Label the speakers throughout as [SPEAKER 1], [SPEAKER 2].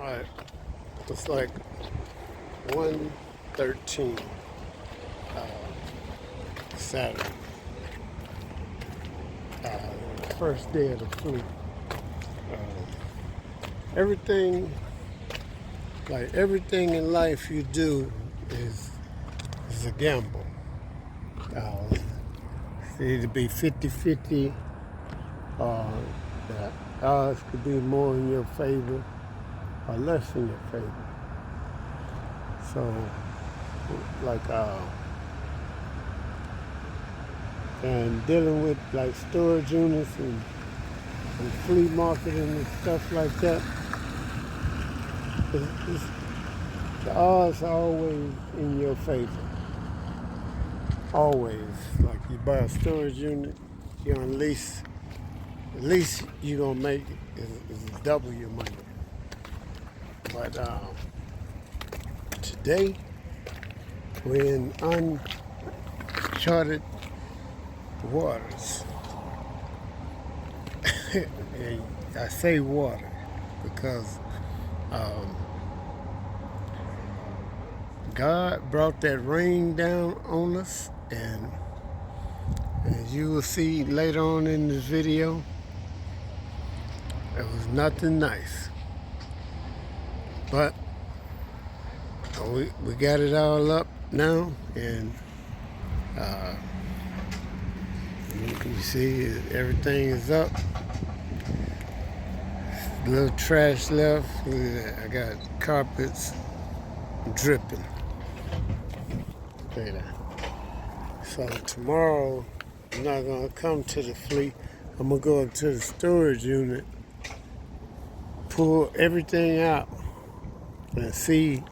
[SPEAKER 1] Alright, it's like 1:13 Saturday. First day of the flea. Everything, like everything in life you do is a gamble. It's either be 50-50 or the odds could be more in your favor or less in your favor. So, like, and dealing with like storage units and flea marketing and stuff like that, the odds are always in your favor. Always. Like you buy a storage unit, you're on lease. At least you're gonna make is double your money. But today we're in uncharted waters. And I say water because God brought that rain down on us, and as you will see later on in this video, it was nothing nice. But we got it all up now, and you see everything is up. A little trash left. I got carpets dripping. Okay, so tomorrow I'm not gonna come to the flea. I'm gonna go up to the storage unit, pull everything out, and see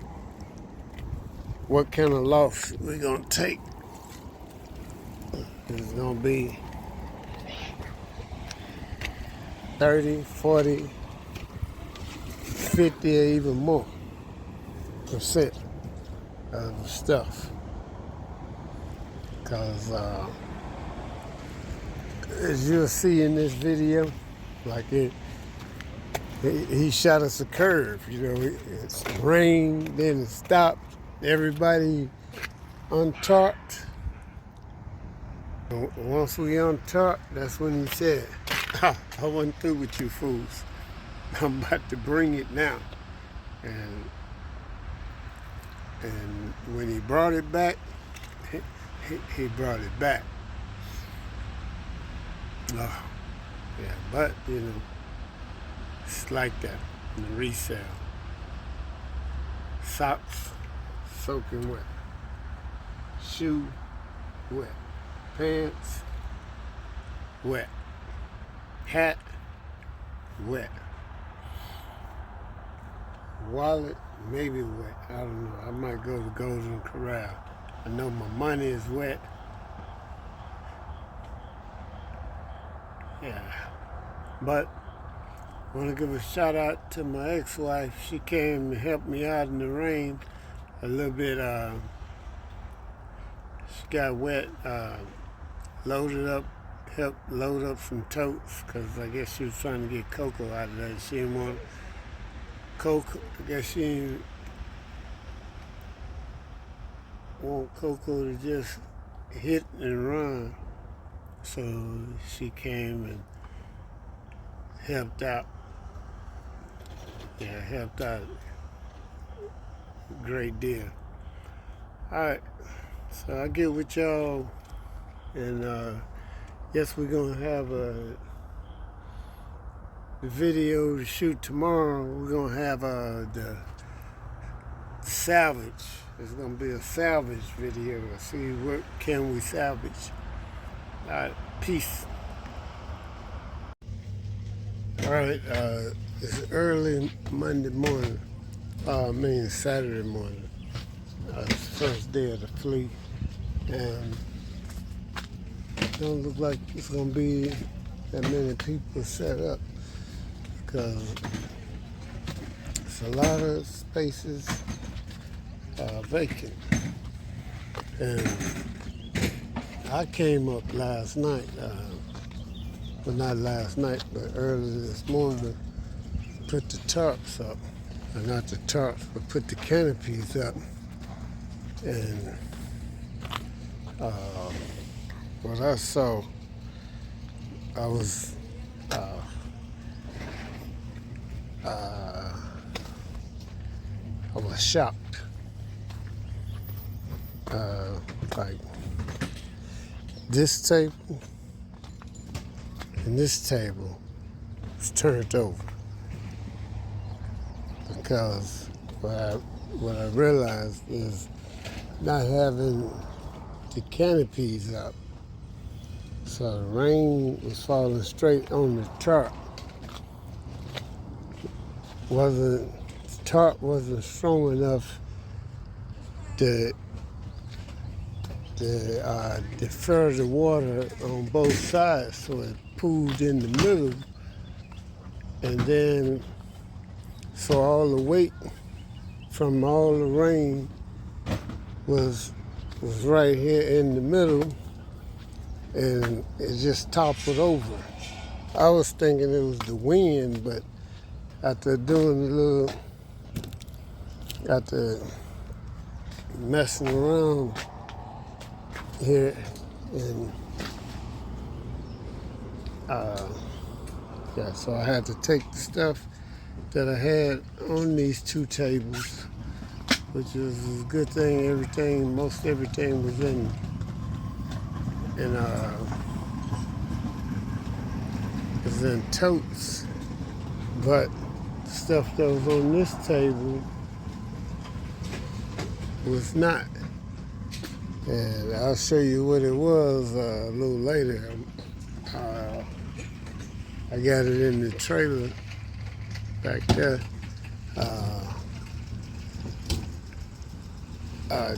[SPEAKER 1] what kind of loss we're gonna take. It's gonna be 30, 40, 50, or even more % of the stuff. Because as you'll see in this video, like he shot us a curve. You know, it's rained, then it stopped. Everybody untarped. Once we untarped, that's when he said, I wasn't through with you fools. I'm about to bring it now. And when he brought it back, he brought it back. Oh, yeah, but you know, it's like that in the resale. Socks soaking wet, shoe wet, pants wet, hat wet, wallet maybe wet. I don't know. I might go to Golden Corral. I know my money is wet. Yeah, but I want to give a shout out to my ex-wife. She came to help me out in the rain a little bit. She got wet, loaded up, helped load up some totes, because I guess she was trying to get cocoa out of that. She didn't want cocoa. I guess she didn't want cocoa to just hit and run. So she came and helped out. Yeah, helped out a great deal. Alright, so I get with y'all, and yes, we're gonna have a video to shoot tomorrow. We're gonna have the salvage. It's gonna be a salvage video. See what can we salvage. Alright, peace. Alright, it's early Monday morning. Saturday morning. It's the first day of the flea, and it don't look like it's gonna be that many people set up, because it's a lot of spaces vacant. And I came up last night, well, not last night, but early this morning, put the tarps up. not the tarps, but put the canopies up. And what I saw, I was shocked. Like this table and this table was turned over because what I realized is not having the canopies up, so the rain was falling straight on the tarp. The tarp wasn't strong enough to defer the water on both sides, so it pooled in the middle, and then so all the weight from all the rain was right here in the middle, and it just toppled over. I was thinking it was the wind, but after messing around here, and so I had to take the stuff that I had on these two tables, which is a good thing. Most everything was in totes, but the stuff that was on this table was not. And I'll show you what it was a little later. I got it in the trailer back there,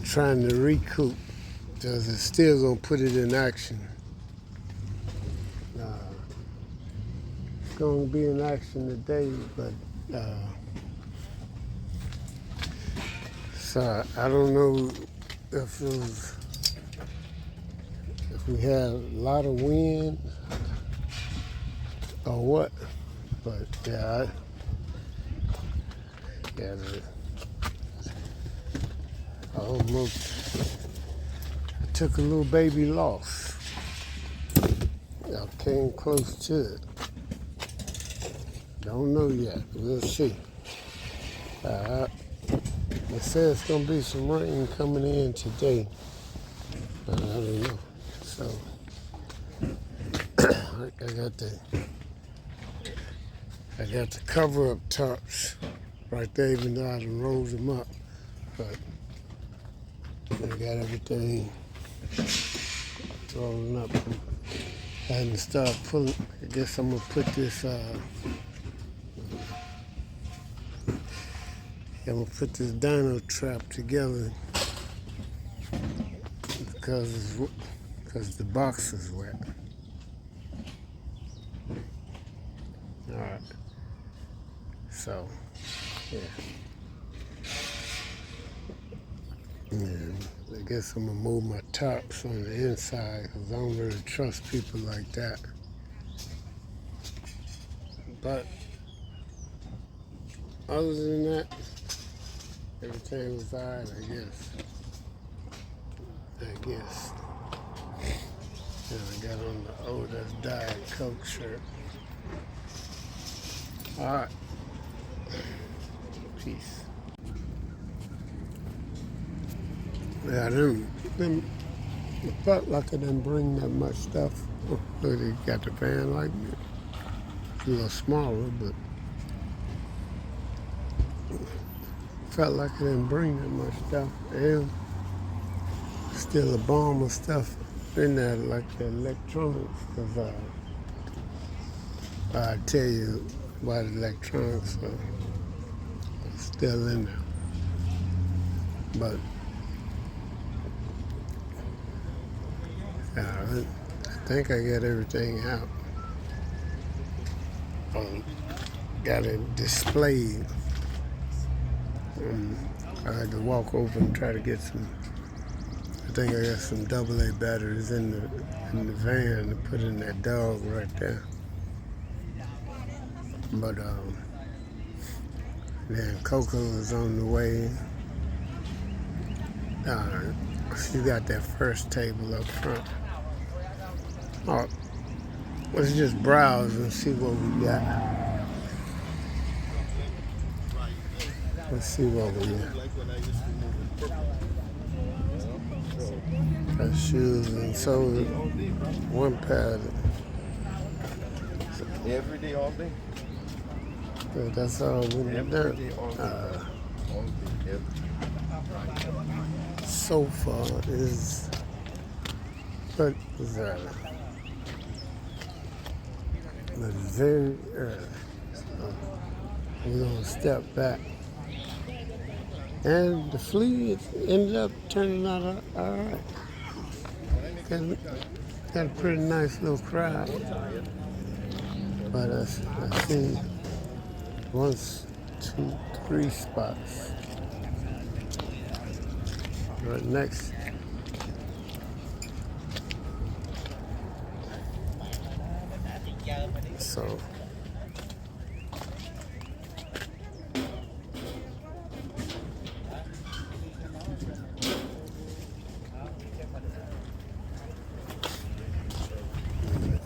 [SPEAKER 1] trying to recoup, because it's still gonna put it in action. It's gonna be in action today, but so I don't know if we had a lot of wind or what, but I took a little baby loss. I came close to it. Don't know yet. We'll see. They said it's gonna be some rain coming in today, but I don't know. So I got the cover up tarps right there, even though I done rolled them up, but I got everything rolling up. I hadn't started pulling. I guess I'm gonna put this. I'm gonna put this dino trap together because the box is wet. All right. So, yeah. And I guess I'm gonna move my tops on the inside because I don't really trust people like that. But other than that, everything was all right, I guess. And I got on the Otis Diet Coke shirt. All right. Peace. Yeah, it felt like I didn't bring that much stuff. Look, they got the van like me. It's a little smaller, but felt like I didn't bring that much stuff. And still a bomb of stuff in there, like the electronics, because I tell you about electronics are still in there. But I think I got everything out. Got it displayed. I had to walk over and try to get some. I think I got some AA batteries in the van to put in that dog right there. But Then Coco is on the way. She got that first table up front. Oh, let's just browse and see what we got. Let's see what we got. Got shoes and sodas. One pair.
[SPEAKER 2] Every day, all day.
[SPEAKER 1] That's all in the dirt. So far is, but it's early. But it's very early. So we're gonna step back. And the flea ended up turning out all right. Got a pretty nice little crowd. But I see 1, 2, 3 spots. Right next. So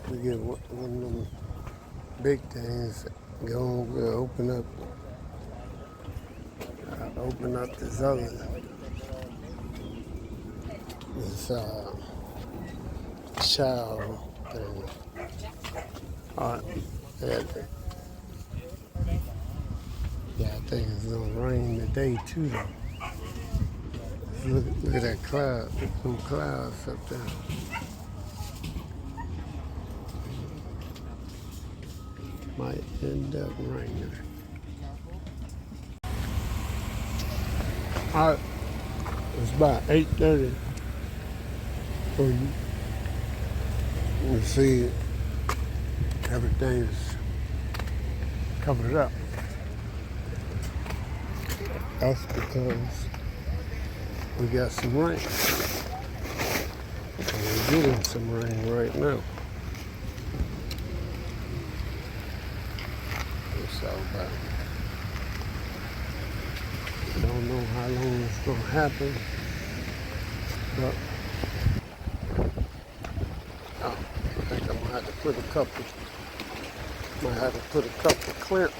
[SPEAKER 1] we get one of them big things. We'll open up this other. This child thing. Yeah, I think it's gonna rain today too though. Look at that cloud, some clouds up there. Might end up raining. Alright, it's about 8:30. You see everything's covered up. That's because we got some rain. And we're getting some rain right now. So, I don't know how long it's going to happen, but I think I'm going to have to put a couple clamps.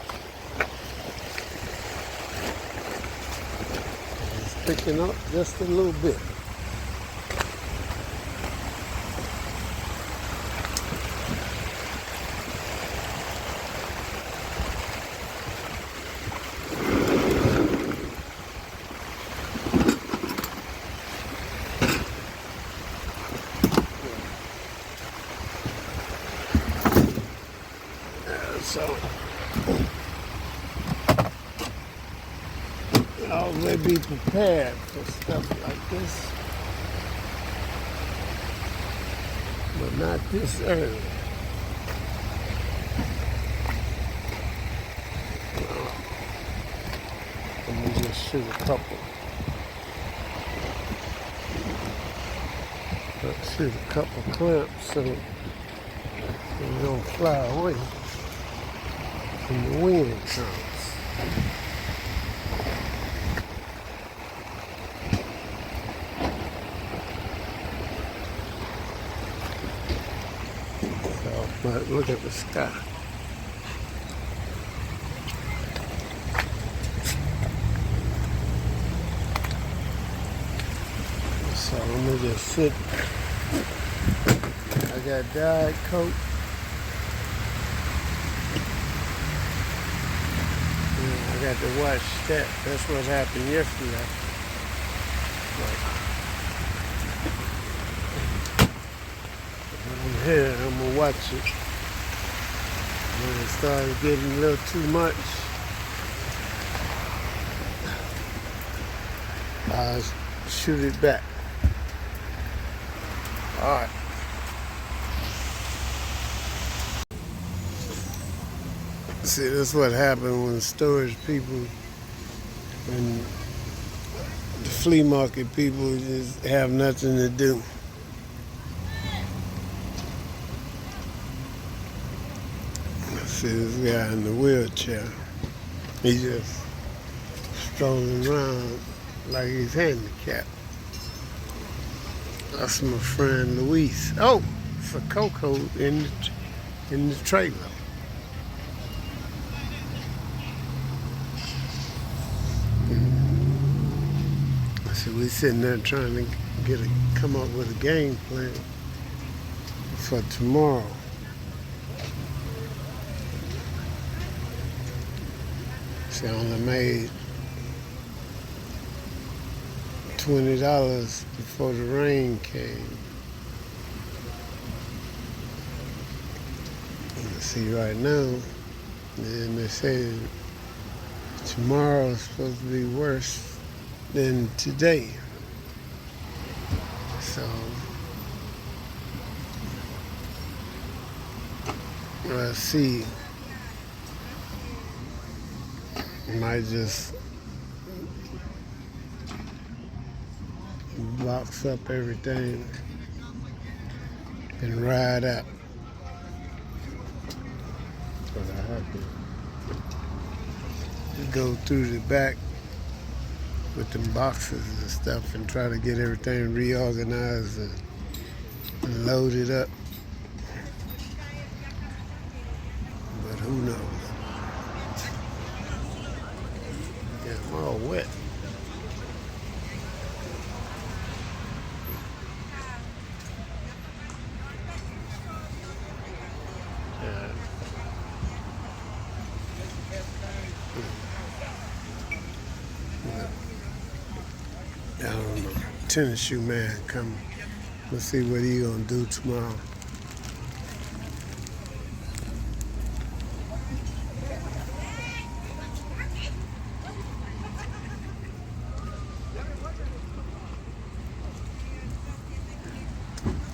[SPEAKER 1] It's picking up just a little bit. So, always be prepared for stuff like this, but not this early. Let me just shoot a couple. Let's shoot a couple clamps so they don't fly away when the wind comes. So, but look at the sky. So I'm gonna just sit. I got Diet Coke. I got to watch that. That's what happened yesterday. When I'm here, I'm gonna watch it. When it started getting a little too much, I'll shoot it back. All right. See, that's what happened when storage people and the flea market people just have nothing to do. See this guy in the wheelchair. He just strolling around like he's handicapped. That's my friend Luis. Oh, it's a Coco in the trailer. So we sitting there trying to come up with a game plan for tomorrow. She only made $20 before the rain came. See right now, and they say tomorrow is supposed to be worse than today. So let's see. Might just box up everything and ride out. But I have to go through the back with them boxes and stuff and try to get everything reorganized and loaded up. But who knows? Yeah, I'm all wet. I don't know. Tennis shoe man coming. Let's see what he gonna do tomorrow.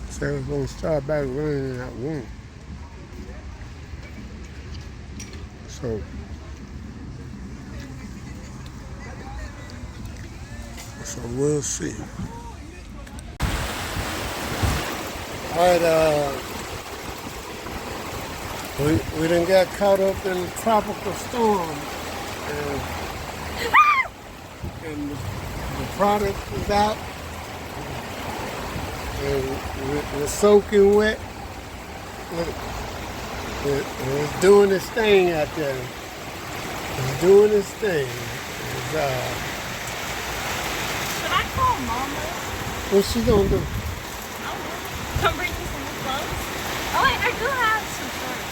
[SPEAKER 1] So it's gonna start back running at 1. So we'll see. All right, we done got caught up in a tropical storm, and the product is out, and we're soaking wet. It's doing its thing out there. It's doing its thing.
[SPEAKER 2] Should I call Mama?
[SPEAKER 1] What's she gonna do?
[SPEAKER 2] I don't know. Come bring me some new clothes? Oh wait, I do have some shorts.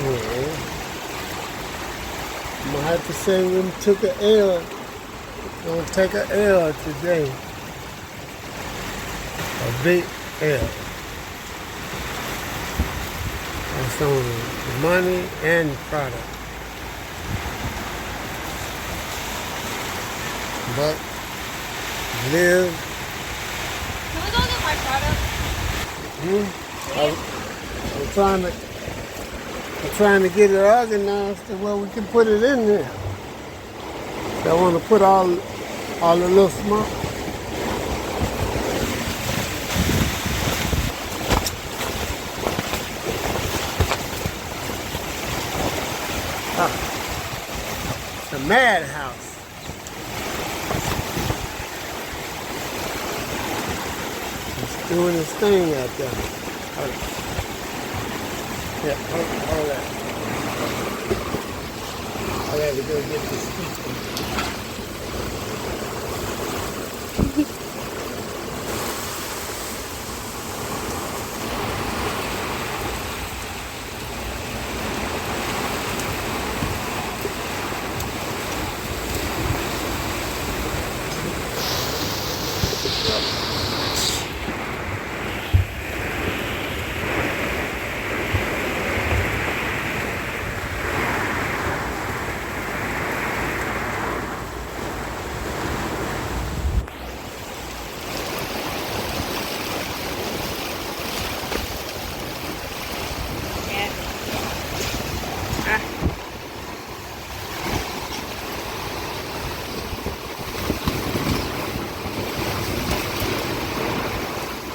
[SPEAKER 1] Yeah. I'm gonna have to say we took an L. We're gonna take an L today. A big L. That's on money and product. But live.
[SPEAKER 2] Can we go get my product?
[SPEAKER 1] I'm trying to get it organized to where we can put it in there. So I want to put all the little small. The madhouse. It's doing its thing out there. Yeah, hold that. I got to go get the speaker.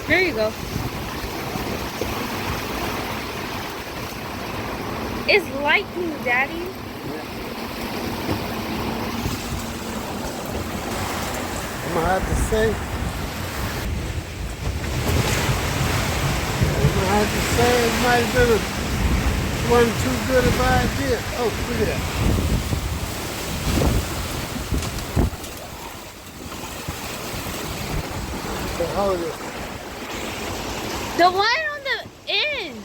[SPEAKER 2] There you go. It's lightning, Daddy.
[SPEAKER 1] I'm gonna have to say, it might have been one too good of an idea. Oh, look at that. So hold it.
[SPEAKER 2] The one on the end.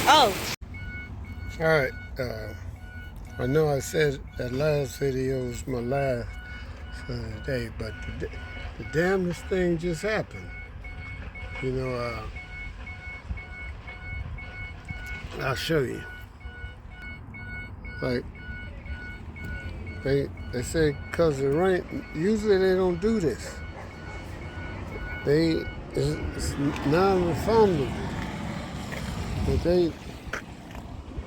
[SPEAKER 2] Oh.
[SPEAKER 1] All right. I know I said that last video was my last for the day, but the damnedest thing just happened. You know, I'll show you. Like, they say because of rain, usually they don't do this. It's non-refundable. But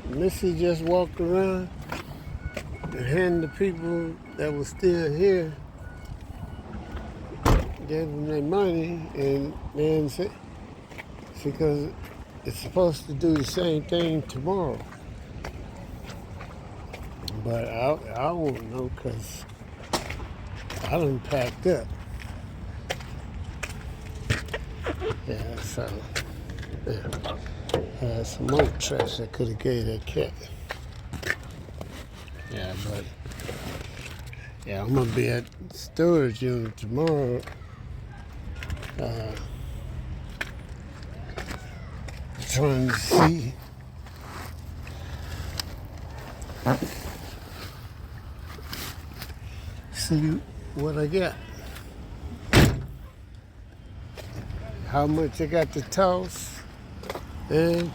[SPEAKER 1] Missy just walked around and handed the people that were still here, gave them their money, and then said, because it's supposed to do the same thing tomorrow. But I won't know because I done packed up. Yeah, so, yeah. Some more trash I could have gave that cat. Yeah, but yeah, I'm gonna be at the storage unit tomorrow. Trying to see what I got. How much I got to toss. And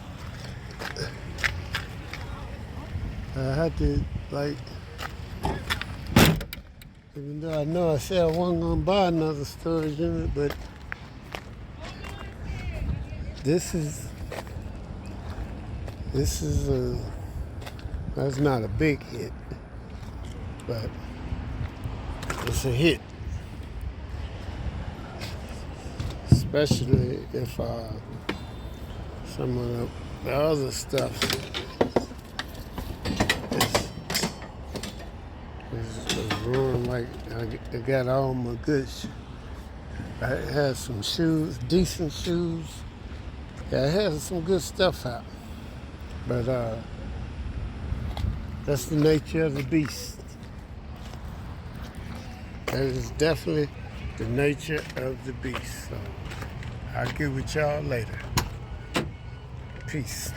[SPEAKER 1] I had to, like, even though I know I said I wasn't gonna buy another storage unit, but this is that's not a big hit, but it's a hit, especially if some of the other stuff is ruined. Like I got all my goods. I had some shoes, decent shoes. Yeah, I had some good stuff out. But that's the nature of the beast. That is definitely the nature of the beast. So I'll get with y'all later. Peace.